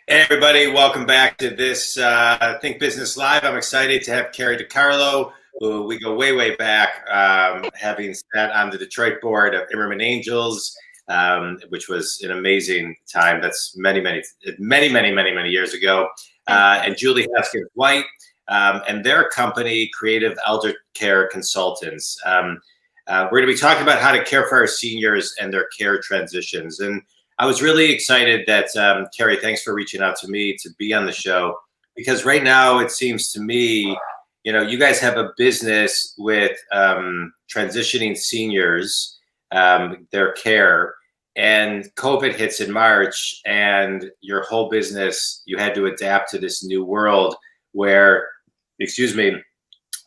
Hey everybody, welcome back to this Think Business Live. I'm excited to have Kari Decarlo, who we go way back, having sat on the Detroit board of Immerman Angels, which was an amazing time. That's many years ago. And Julie Haskins-White, and their company, Creative Eldercare Consultants. We're going to be talking about how to care for our seniors and their care transitions. And I was really excited that, Kari, thanks for reaching out to me to be on the show, because right now it seems to me, you guys have a business with transitioning seniors, their care, and COVID hits in March, and your whole business, you had to adapt to this new world where,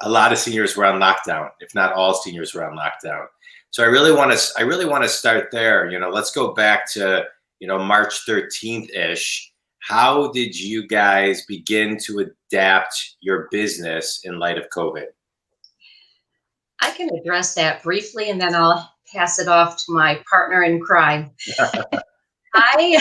a lot of seniors were on lockdown, if not all seniors were on lockdown. So I really want to start there. Let's go back to, March 13th ish. How did you guys begin to adapt your business in light of COVID? I can address that briefly, and then I'll pass it off to my partner in crime. I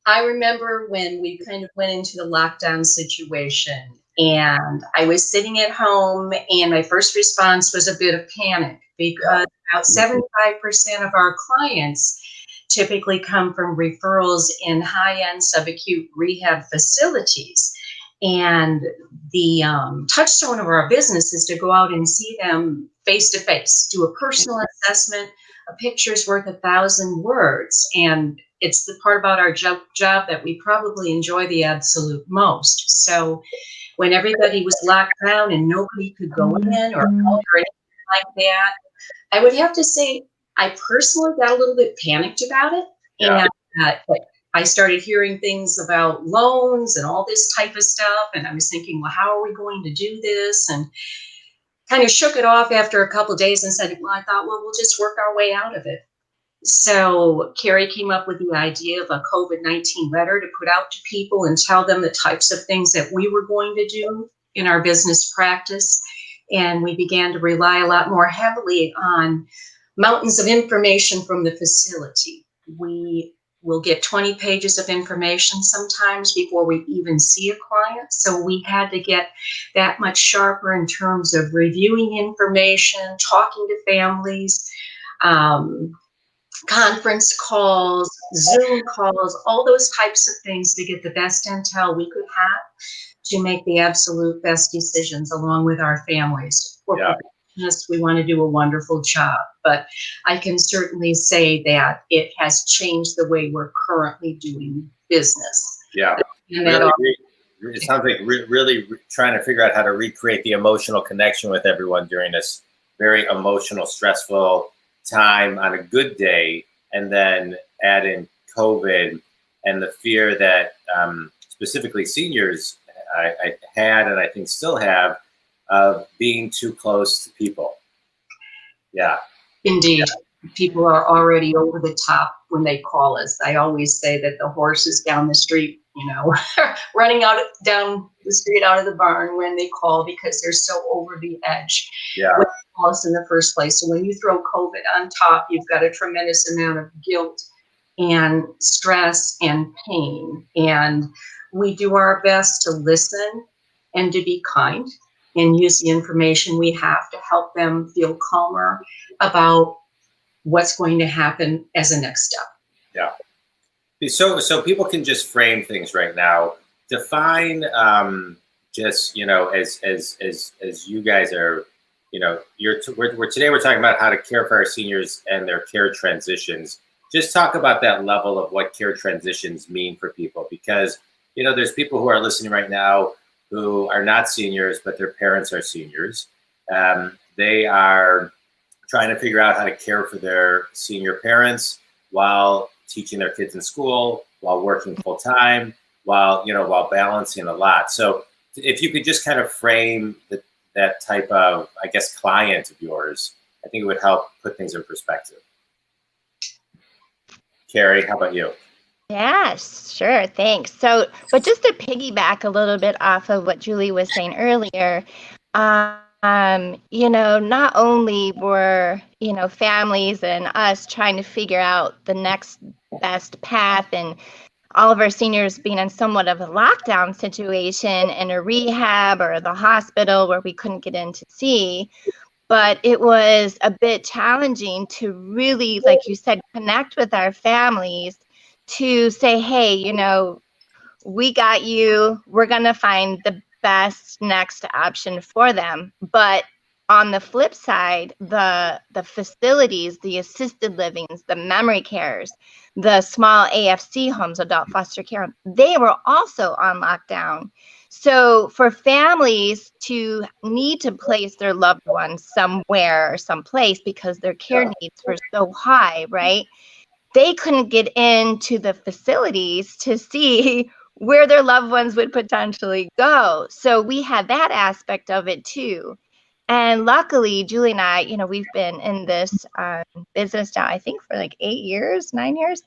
I remember when we kind of went into the lockdown situation, and I was sitting at home, and my first response was a bit of panic because about 75% of our clients typically come from referrals in high-end subacute rehab facilities. And the touchstone of our business is to go out and see them face to face, do a personal assessment. A picture's worth 1,000 words. And it's the part about our job that we probably enjoy the absolute most. So when everybody was locked down and nobody could go in or out or anything like that, I would have to say I personally got a little bit panicked about it. Yeah. And I started hearing things about loans and all this type of stuff. And I was thinking, well, how are we going to do this? And kind of shook it off after a couple of days and said, well, we'll just work our way out of it. So Kari came up with the idea of a COVID-19 letter to put out to people and tell them the types of things that we were going to do in our business practice. And we began to rely a lot more heavily on mountains of information from the facility. We will get 20 pages of information sometimes before we even see a client. So we had to get that much sharper in terms of reviewing information, talking to families, conference calls, Zoom calls, all those types of things to get the best intel we could have to make the absolute best decisions along with our families. Yeah. We want to do a wonderful job, but I can certainly say that it has changed the way we're currently doing business. Yeah. It sounds like really trying to figure out how to recreate the emotional connection with everyone during this very emotional, stressful time on a good day, and then add in COVID and the fear that specifically seniors I had, and I think still have, of being too close to people. Yeah. Indeed. Yeah. People are already over the top when they call us. I always say that the horse is down the street, running down the street out of the barn when they call because they're so over the edge. Yeah. When they call us in the first place. So when you throw COVID on top, you've got a tremendous amount of guilt and stress and pain. And we do our best to listen and to be kind and use the information we have to help them feel calmer about what's going to happen as a next step. Yeah. So people can just frame things right now. Define just, as you guys are, today we're talking about how to care for our seniors and their care transitions. Just talk about that level of what care transitions mean for people, because, there's people who are listening right now who are not seniors, but their parents are seniors. They are trying to figure out how to care for their senior parents while teaching their kids in school, while working full time, while balancing a lot. So if you could just kind of frame that type of, I guess, client of yours, I think it would help put things in perspective. Kari, how about you? Yes, sure. Thanks. But just to piggyback a little bit off of what Julie was saying earlier, Not only were, families and us trying to figure out the next best path, and all of our seniors being in somewhat of a lockdown situation in a rehab or the hospital where we couldn't get in to see, but it was a bit challenging to really, like you said, connect with our families to say, hey, we got you. We're going to find the best next option for them. But on the flip side, the facilities, the assisted livings, the memory cares, the small AFC homes, adult foster care, they were also on lockdown. So for families to need to place their loved ones somewhere or someplace because their care needs were so high, right? They couldn't get into the facilities to see where their loved ones would potentially go. So we had that aspect of it too. And luckily, Julie and I, we've been in this business now, I think for like 8 years, 9 years.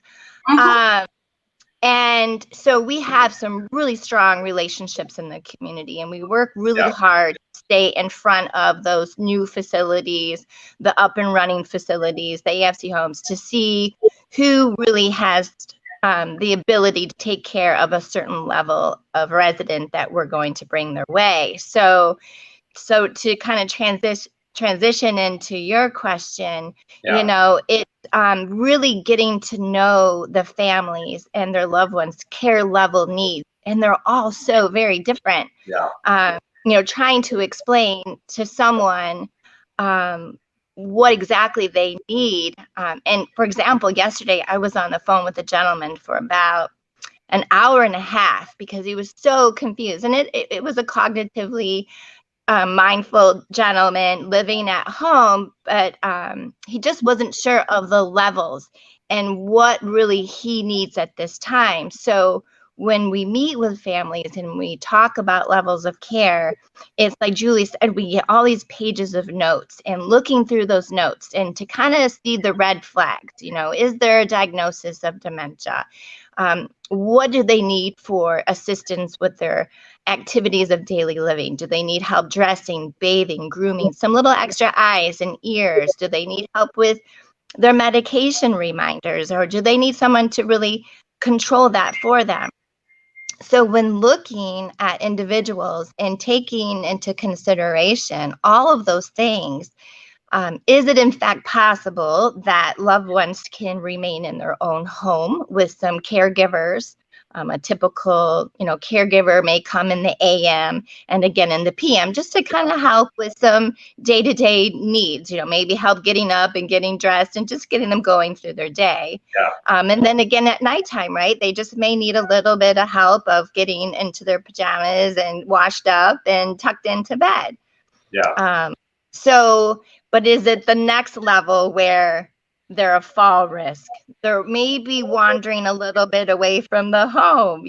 And so we have some really strong relationships in the community, and we work really hard to stay in front of those new facilities, the up and running facilities, the AFC homes, to see who really has the ability to take care of a certain level of resident that we're going to bring their way. So to kind of transition into your question, it's really getting to know the families and their loved ones' care level needs, and they're all so very different. Trying to explain to someone what exactly they need. And for example, yesterday I was on the phone with a gentleman for about an hour and a half because he was so confused, and it was a cognitively mindful gentleman living at home, but he just wasn't sure of the levels and what really he needs at this time. So when we meet with families and we talk about levels of care, it's like Julie said, we get all these pages of notes, and looking through those notes and to kind of see the red flags. Is there a diagnosis of dementia? What do they need for assistance with their activities of daily living? Do they need help dressing, bathing, grooming, some little extra eyes and ears? Do they need help with their medication reminders, or do they need someone to really control that for them? So when looking at individuals and taking into consideration all of those things, is it in fact possible that loved ones can remain in their own home with some caregivers? A typical, caregiver may come in the AM and again in the PM, just to kind of help with some day-to-day needs, maybe help getting up and getting dressed and just getting them going through their day. And then again at nighttime, right? They just may need a little bit of help of getting into their pajamas and washed up and tucked into bed. But is it the next level where they're a fall risk? They're maybe wandering a little bit away from the home,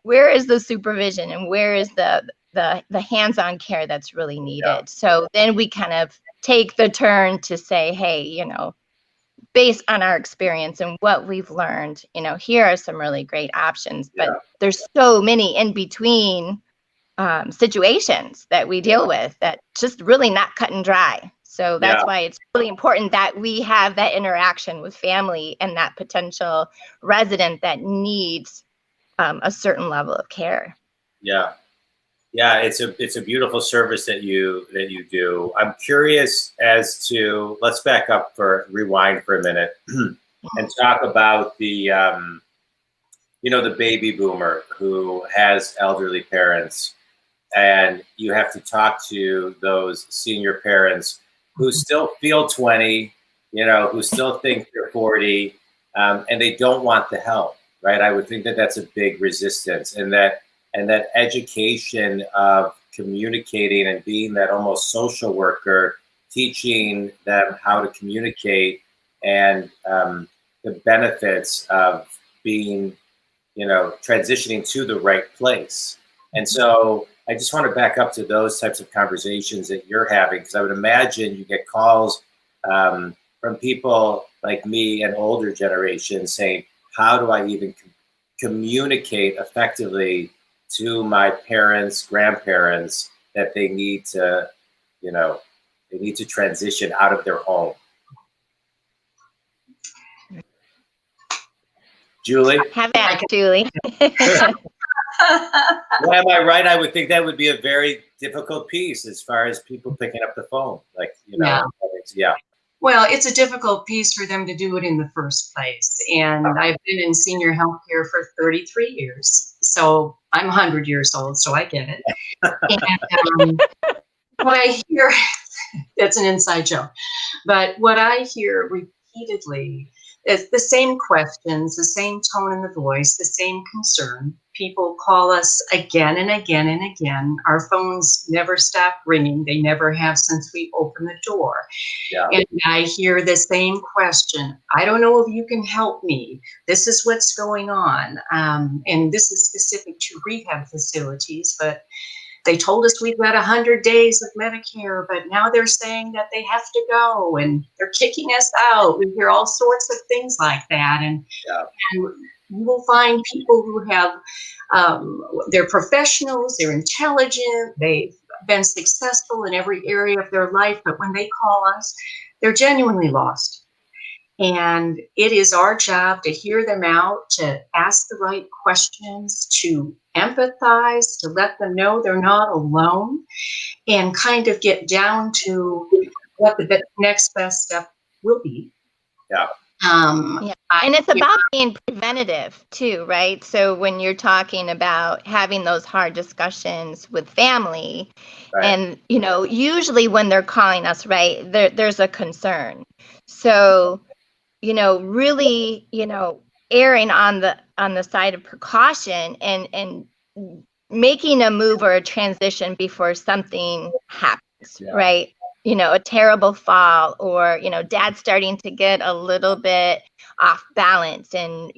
where is the supervision and where is the hands-on care that's really needed? So then we kind of take the turn to say, hey, based on our experience and what we've learned, here are some really great options, but there's so many in between situations that we deal with that just really not cut and dry. So that's why it's really important that we have that interaction with family and that potential resident that needs a certain level of care. It's a beautiful service that you do. I'm curious as to, let's rewind for a minute and talk about the the baby boomer who has elderly parents, and you have to talk to those senior parents who still feel 20, who still think they're 40, and they don't want the help, right? I would think that that's a big resistance, and that education of communicating and being that almost social worker, teaching them how to communicate and the benefits of being, transitioning to the right place. And so I just want to back up to those types of conversations that you're having, because I would imagine you get calls from people like me and older generations saying, how do I even communicate effectively to my parents, grandparents, that they need to, they need to transition out of their home? Julie? Have at it, Julie. Well, am I right? I would think that would be a very difficult piece as far as people picking up the phone. Like, yeah. Well, it's a difficult piece for them to do it in the first place. And I've been in senior health care for 33 years. So I'm 100 years old, so I get it. And what I hear, that's an inside joke, but what I hear repeatedly is the same questions, the same tone in the voice, the same concern. People call us again and again and again. Our phones never stop ringing. They never have since we opened the door. Yeah. And I hear the same question. I don't know if you can help me. This is what's going on. And this is specific to rehab facilities, but they told us we've got 100 days of Medicare, but now they're saying that they have to go and they're kicking us out. We hear all sorts of things like that. And you will find people who have, they're professionals, they're intelligent, they've been successful in every area of their life, but when they call us, they're genuinely lost. And it is our job to hear them out, to ask the right questions, to empathize, to let them know they're not alone, and kind of get down to what the next best step will be. Yeah. And it's about being preventative too, right? So when you're talking about having those hard discussions with family, right. And usually when they're calling us, right, there's a concern. So really, erring on the side of precaution and making a move or a transition before something happens, right? A terrible fall, or dad's starting to get a little bit off balance, and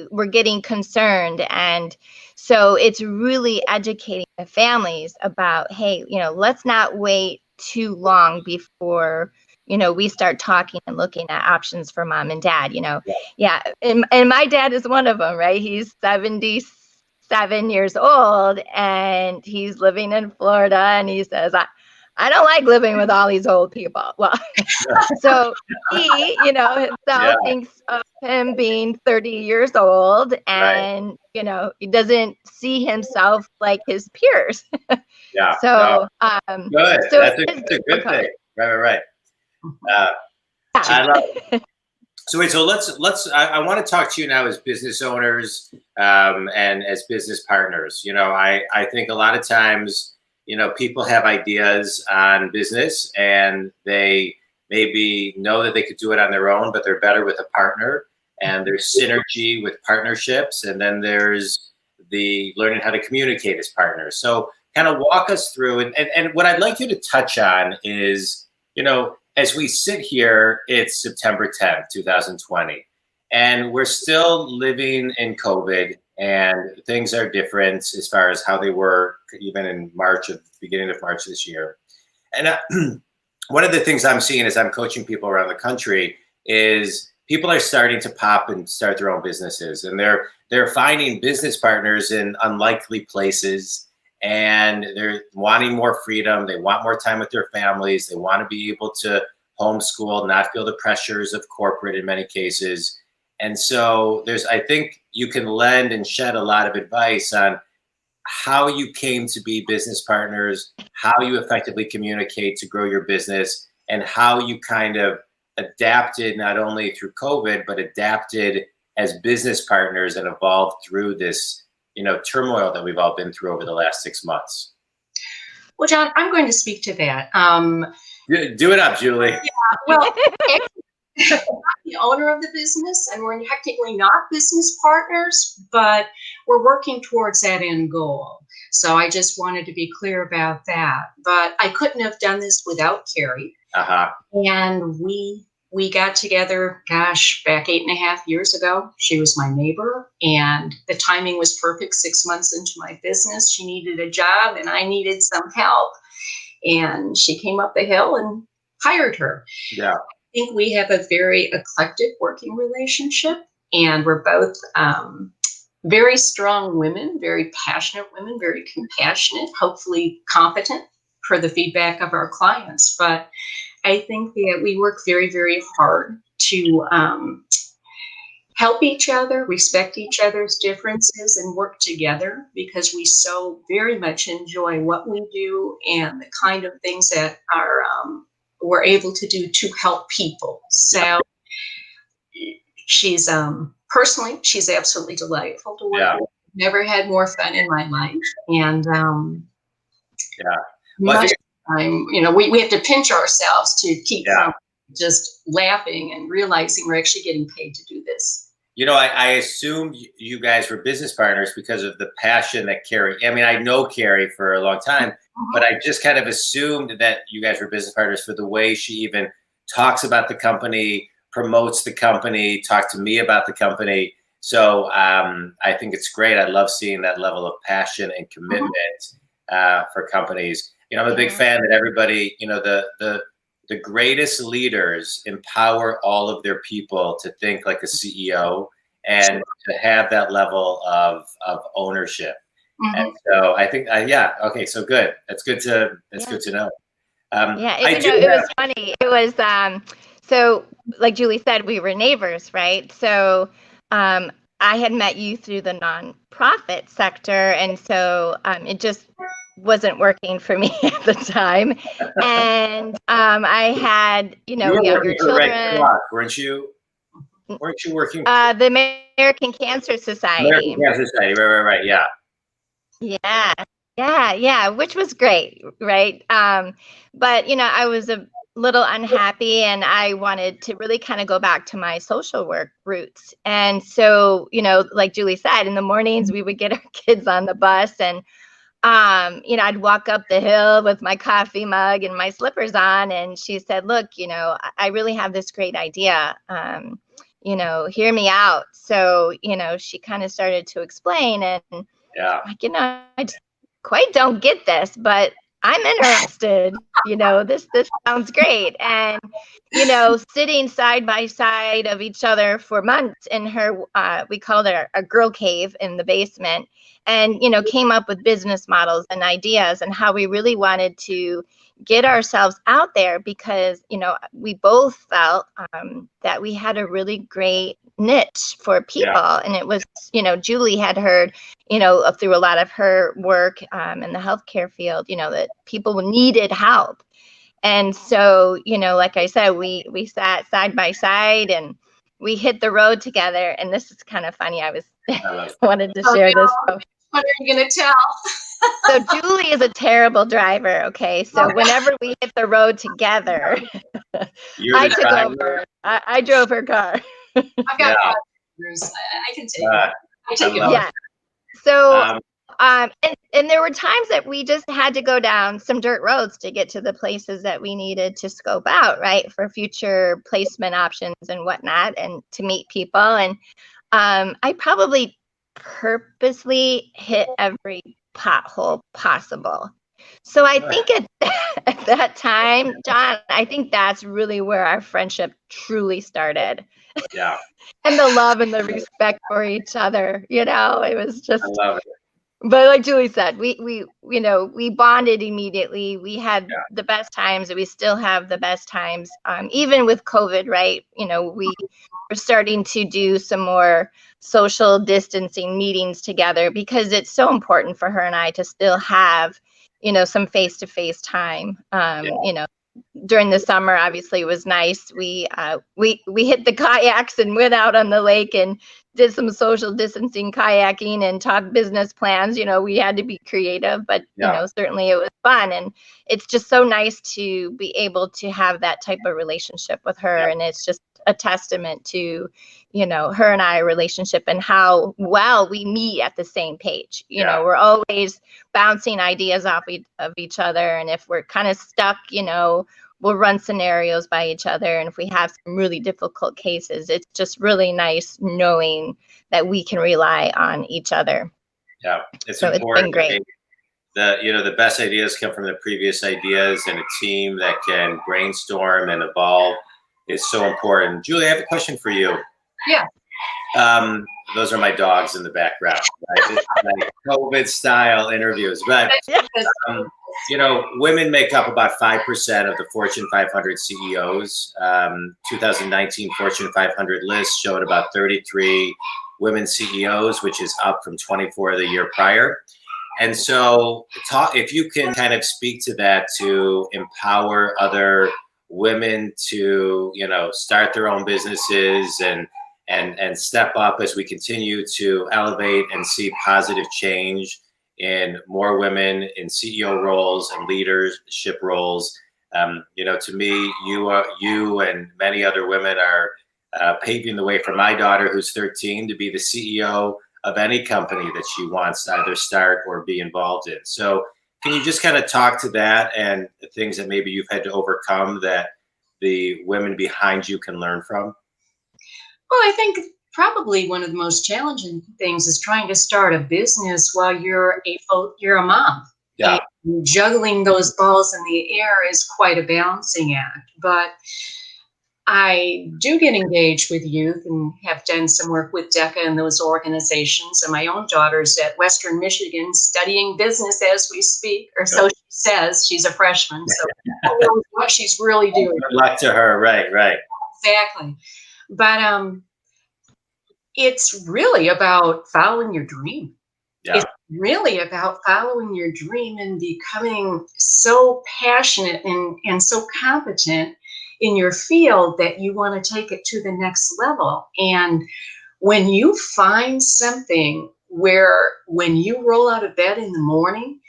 we're getting concerned. And so it's really educating the families about, hey, let's not wait too long before we start talking and looking at options for mom and dad. And my dad is one of them, right? He's 77 years old and he's living in Florida, and he says, I don't like living with all these old people. Well, so he, himself thinks of him being 30 years old, and, he doesn't see himself like his peers. Yeah. So, good. So that's a good thing. Right. I love it. So wait, so I want to talk to you now as business owners, and as business partners. I think a lot of times, people have ideas on business and they maybe know that they could do it on their own, but they're better with a partner, and there's synergy with partnerships. And then there's the learning how to communicate as partners. So kind of walk us through, and what I'd like you to touch on is, as we sit here, it's September 10th, 2020, and we're still living in COVID, and things are different as far as how they were even in beginning of March this year. And one of the things I'm seeing as I'm coaching people around the country is people are starting to pop and start their own businesses, and they're finding business partners in unlikely places. And they're wanting more freedom. They want more time with their families. They want to be able to homeschool, not feel the pressures of corporate in many cases. And so I think you can lend and shed a lot of advice on how you came to be business partners, how you effectively communicate to grow your business, and how you kind of adapted not only through COVID, but adapted as business partners and evolved through this turmoil that we've all been through over the last 6 months. Well, John, I'm going to speak to that. Do it up, Julie. Yeah, well, I'm the owner of the business, and we're technically not business partners, but we're working towards that end goal. So I just wanted to be clear about that. But I couldn't have done this without Kari. And we got together, back 8.5 years ago. She was my neighbor, and the timing was perfect. 6 months into my business, she needed a job and I needed some help. And she came up the hill and hired her. Yeah. I think we have a very eclectic working relationship, and we're both very strong women, very passionate women, very compassionate, hopefully competent per the feedback of our clients. But I think that we work very, very hard to help each other, respect each other's differences, and work together because we so very much enjoy what we do and the kind of things that are we're able to do to help people. So she's personally, she's absolutely delightful to work with. Never had more fun in my life, and well, much time, you know, we have to pinch ourselves to keep from just laughing and realizing we're actually getting paid to do this. You know, I assumed you guys were business partners because of the passion that Kari, I mean, I know Kari for a long time, but I just kind of assumed that you guys were business partners for the way she even talks about the company, promotes the company, talked to me about the company. So I think it's great. I love seeing that level of passion and commitment for companies. You know, I'm a big fan that everybody, you know, the greatest leaders empower all of their people to think like a CEO and to have that level of ownership. And so I think, okay, so good. That's good to know. It was funny. It was so like Julie said, we were neighbors, right? So I had met you through the nonprofit sector, and so it just wasn't working for me at the time. And I had, you know, younger children. Red Cross, weren't you working? The American Cancer Society. American Cancer Society, right, Yeah, which was great, right? But, you know, I was a little unhappy and I wanted to really kind of go back to my social work roots. And so, you know, like Julie said, in the mornings we would get our kids on the bus and, you know, I'd walk up the hill with my coffee mug and my slippers on. And she said, look, you know, I really have this great idea. You know, hear me out. So, you know, she kind of started to explain and like, you know, I just quite don't get this, but I'm interested, you know, this sounds great. And, you know, sitting side by side of each other for months in her, we called it a girl cave in the basement, and, you know, came up with business models and ideas and how we really wanted to get ourselves out there because, you know, we both felt that we had a really great niche for people. And it was, you know, Julie had heard, you know, through a lot of her work in the healthcare field, you know, that people needed help. And so, you know, like I said, we sat side by side and we hit the road together. And this is kind of funny. I wanted to share this. What are you going to tell? So Julie is a terrible driver. Okay. So whenever we hit the road together, I took over. I drove her car. I've got drivers. I can take it. I take it. Yeah. So, and there were times that we just had to go down some dirt roads to get to the places that we needed to scope out, right, for future placement options and whatnot, and to meet people. And I probably purposely hit every pothole possible. So I think at that time, John, I think that's really where our friendship truly started. Yeah. And the love and the respect for each other, you know, it was just. I love it. But like Julie said, we you know, we bonded immediately. We had the best times. We still have the best times, even with COVID, right? You know, we were starting to do some more social distancing meetings together because it's so important for her and I to still have, you know, some face-to-face time. You know, during the summer, obviously it was nice. We hit the kayaks and went out on the lake and did some social distancing kayaking and talk business plans. You know, we had to be creative, but you know, certainly it was fun. And it's just so nice to be able to have that type of relationship with her. And it's just a testament to, you know, her and I relationship and how well we meet at the same page. You know, we're always bouncing ideas off of each other. And if we're kind of stuck, you know, we'll run scenarios by each other. And if we have some really difficult cases, it's just really nice knowing that we can rely on each other. Yeah, it's so important. It's been great. You know, the best ideas come from the previous ideas, and a team that can brainstorm and evolve is so important. Julie, I have a question for you. Yeah. Those are my dogs in the background. Right? It's like COVID style interviews, but women make up about 5% of the Fortune 500 CEOs. 2019 Fortune 500 list showed about 33 women CEOs, which is up from 24 the year prior. And so if you can kind of speak to that, to empower other women to, start their own businesses and step up as we continue to elevate and see positive change in more women in CEO roles and leadership roles. To me, you and many other women are paving the way for my daughter, who's 13, to be the CEO of any company that she wants to either start or be involved in. So can you just kind of talk to that and the things that maybe you've had to overcome that the women behind you can learn from? Well, I think probably one of the most challenging things is trying to start a business while you're a mom. Yeah. And juggling those balls in the air is quite a balancing act. But I do get engaged with youth and have done some work with DECA and those organizations. And my own daughter's at Western Michigan studying business as we speak, or so she says. She's a freshman, so who knows what she's really doing. Good luck to her. Right. Exactly. But it's really about following your dream. Yeah. It's really about following your dream and becoming so passionate and so competent in your field that you want to take it to the next level. And when you find something where when you roll out of bed in the morning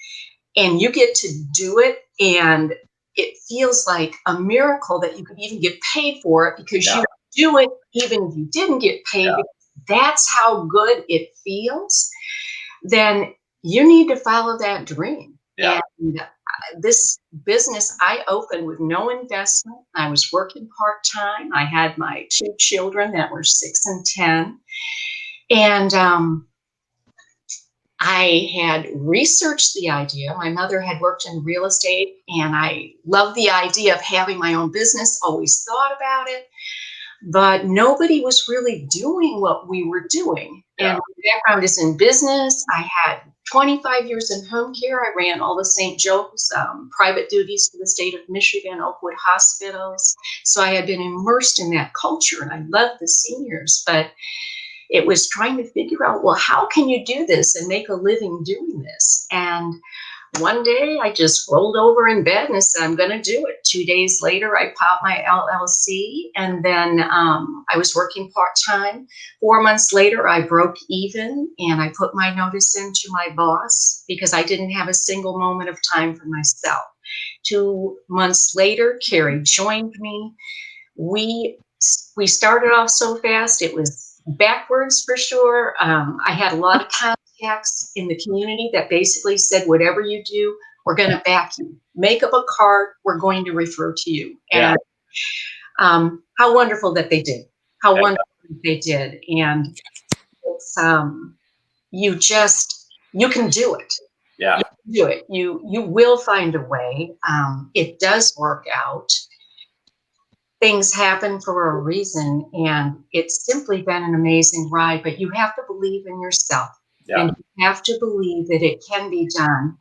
and you get to do it, and it feels like a miracle that you could even get paid for it because you do it even if you didn't get paid, because that's how good it feels, then you need to follow that dream. Yeah. And this business I opened with no investment. I was working part-time. I had my 2 children that were 6 and 10. And I had researched the idea. My mother had worked in real estate, and I loved the idea of having my own business, always thought about it. But nobody was really doing what we were doing. Yeah. And my background is in business. I had 25 years in home care. I ran all the St. Joe's private duties for the state of Michigan, Oakwood hospitals. So I had been immersed in that culture, and I loved the seniors. But it was trying to figure out, well, how can you do this and make a living doing this? And one day I just rolled over in bed and said, I'm going to do it. 2 days later, I popped my LLC, and then I was working part-time. 4 months later, I broke even, and I put my notice in to my boss because I didn't have a single moment of time for myself. 2 months later, Kari joined me. We started off so fast. It was backwards for sure. I had a lot of contacts in the community that basically said, whatever you do, we're going to back you. Make up a card, we're going to refer to you. And how wonderful that they did. How wonderful that they did. And it's, you can do it. Yeah. You can do it. You will find a way. It does work out. Things happen for a reason, and it's simply been an amazing ride, but you have to believe in yourself. Yeah. And you have to believe that it can be done,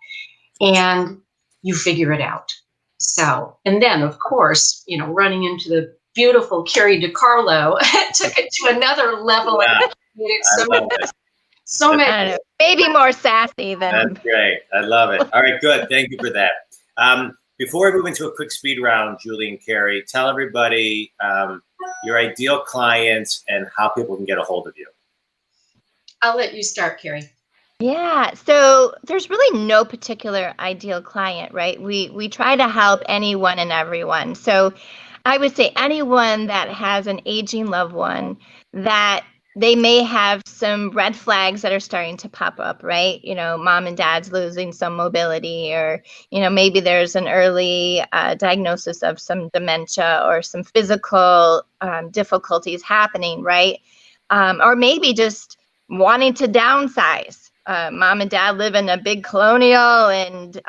and you figure it out. So, and then of course, running into the beautiful Kari Decarlo took it to another level. Yeah. So many. Maybe more sassy than. That's great. I love it. All right, good. Thank you for that. Before we move into a quick speed round, Julie and Kari, tell everybody your ideal client and how people can get a hold of you. I'll let you start, Kari. Yeah, so there's really no particular ideal client, right? We try to help anyone and everyone. So I would say anyone that has an aging loved one that they may have some red flags that are starting to pop up, right? Mom and dad's losing some mobility, or, maybe there's an early diagnosis of some dementia or some physical difficulties happening, right? Or maybe just wanting to downsize. Mom and dad live in a big colonial, and,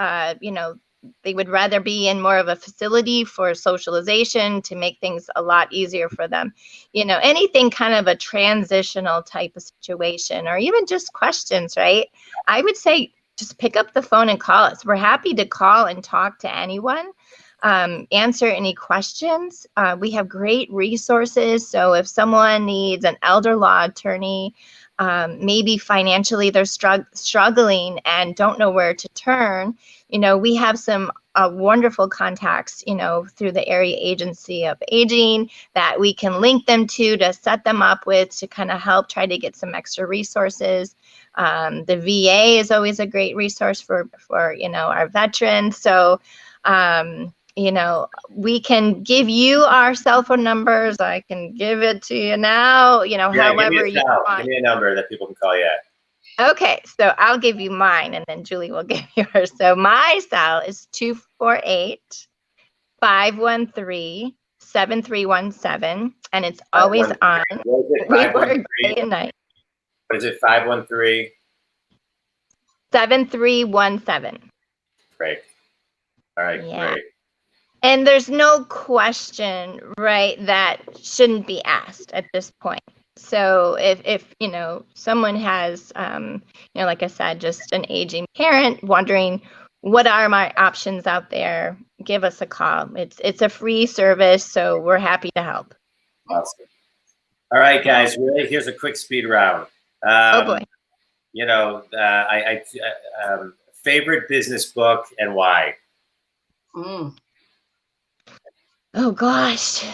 they would rather be in more of a facility for socialization to make things a lot easier for them. Anything kind of a transitional type of situation, or even just questions, right? I would say just pick up the phone and call us. We're happy to call and talk to anyone, answer any questions. We have great resources. So if someone needs an elder law attorney, maybe financially they're struggling and don't know where to turn, we have some wonderful contacts, through the Area Agency of Aging that we can link them to set them up with to kind of help try to get some extra resources. The VA is always a great resource for our veterans. So, we can give you our cell phone numbers. I can give it to you now, however you want. Give me a number that people can call you at. Okay, so I'll give you mine and then Julie will give yours. So my cell is 248-513-7317, and it's always on. We work day and night. What is it, 513? 7317. Great. All right, yeah. Great. And there's no question, right, that shouldn't be asked at this point. So if someone has, like I said, just an aging parent wondering what are my options out there, give us a call. It's a free service, so we're happy to help. Awesome. All right, guys, really, here's a quick speed round. Oh boy. Favorite business book and why? Oh gosh.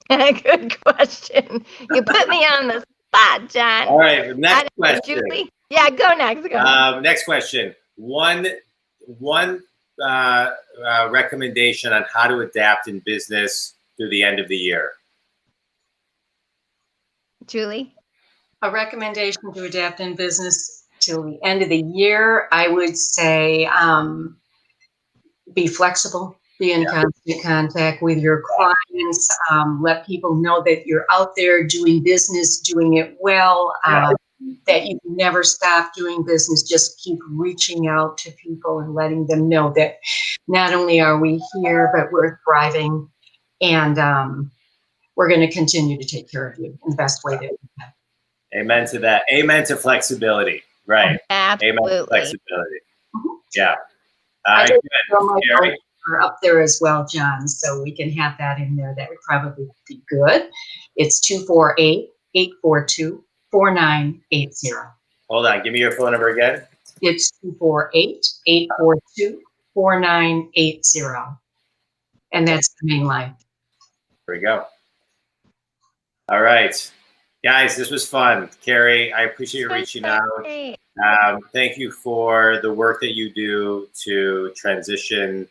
Good question. You put me on the spot, John. All right, next question. Julie? Yeah, go next. Next question. One recommendation on how to adapt in business through the end of the year. Julie? A recommendation to adapt in business till the end of the year, I would say be flexible. Be in constant contact with your clients. Let people know that you're out there doing business, doing it well, that you can never stop doing business. Just keep reaching out to people and letting them know that not only are we here, but we're thriving, and we're going to continue to take care of you in the best way that we can. Amen to that. Amen to flexibility. Right. Absolutely. Amen to flexibility. Mm-hmm. Yeah. All right, good. Kari? Are up there as well, John, so we can have that in there. That would probably be good. It's 248-842-4980. Hold on, give me your phone number again. It's 248-842-4980, and that's the main line. There we go. All right, guys, this was fun. Kari, I appreciate you reaching out. Thank you for the work that you do to transition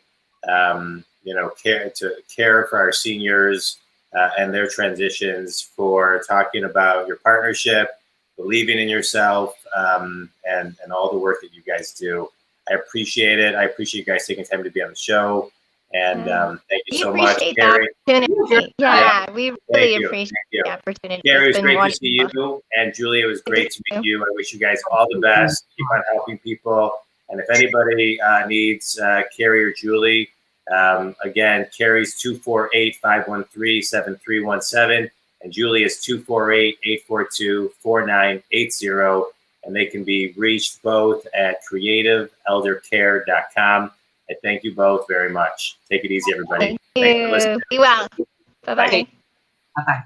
care for our seniors and their transitions, for talking about your partnership, believing in yourself, and all the work that you guys do. I appreciate it. I appreciate you guys taking time to be on the show. And thank you so much, Kari. Yeah, we really appreciate the opportunity. Kari, it was great to see you. And Julie, it was great to meet you. I wish you guys all the best. Keep on helping people. And if anybody needs Kari or Julie, again, Kari's 248-513-7317, and Julie is 248-842-4980, and they can be reached both at creativeeldercare.com. I thank you both very much. Take it easy, everybody. Thank you. Be well. Bye-bye. Bye-bye.